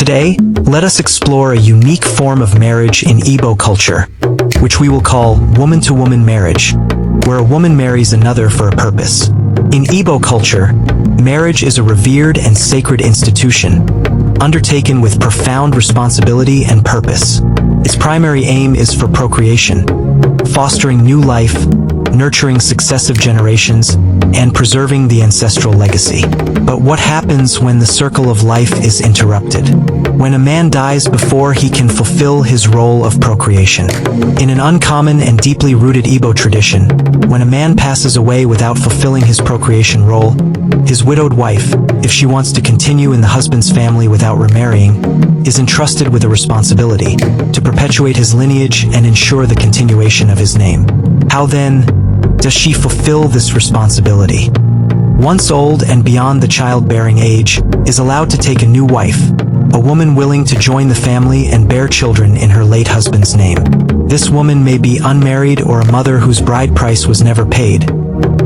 Today, let us explore a unique form of marriage in Igbo culture, which we will call woman-to-woman marriage, where a woman marries another for a purpose. In Igbo culture, marriage is a revered and sacred institution, undertaken with profound responsibility and purpose. Its primary aim is for procreation, fostering new life, nurturing successive generations, and preserving the ancestral legacy. But what happens when the circle of life is interrupted? When a man dies before he can fulfill his role of procreation? In an uncommon and deeply rooted Igbo tradition, when a man passes away without fulfilling his procreation role, his widowed wife, if she wants to continue in the husband's family without remarrying, is entrusted with a responsibility to perpetuate his lineage and ensure the continuation of his name. How then does she fulfill this responsibility? Once old and beyond the childbearing age, is allowed to take a new wife, a woman willing to join the family and bear children in her late husband's name. This woman may be unmarried or a mother whose bride price was never paid,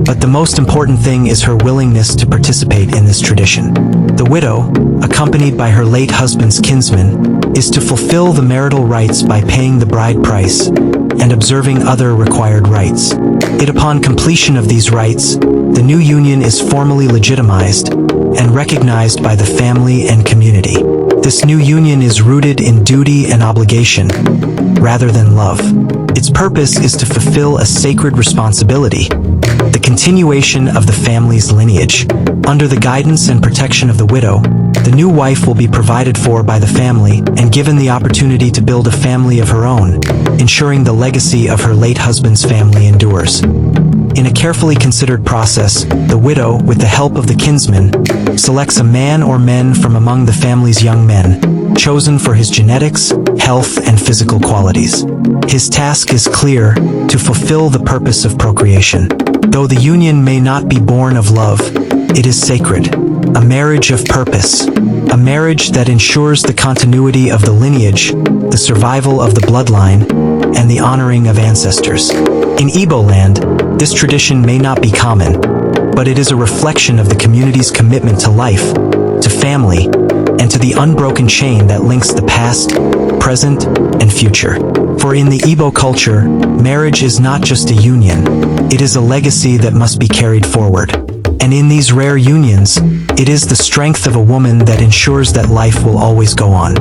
but the most important thing is her willingness to participate in this tradition. The widow, accompanied by her late husband's kinsman, is to fulfill the marital rights by paying the bride price and observing other required rites. Upon completion of these rites, the new union is formally legitimized and recognized by the family and community. This new union is rooted in duty and obligation, rather than love. Its purpose is to fulfill a sacred responsibility, the continuation of the family's lineage. Under the guidance and protection of the widow, the new wife will be provided for by the family and given the opportunity to build a family of her own, ensuring the legacy of her late husband's family endures. In a carefully considered process, the widow, with the help of the kinsman, selects a man or men from among the family's young men, chosen for his genetics, health, and physical qualities. His task is clear: to fulfill the purpose of procreation. Though the union may not be born of love, it is sacred, a marriage of purpose, a marriage that ensures the continuity of the lineage, the survival of the bloodline, and the honoring of ancestors. In Igbo land, this tradition may not be common, but it is a reflection of the community's commitment to life, to family, and to the unbroken chain that links the past, present, and future. For in the Igbo culture, marriage is not just a union, it is a legacy that must be carried forward. And in these rare unions, it is the strength of a woman that ensures that life will always go on.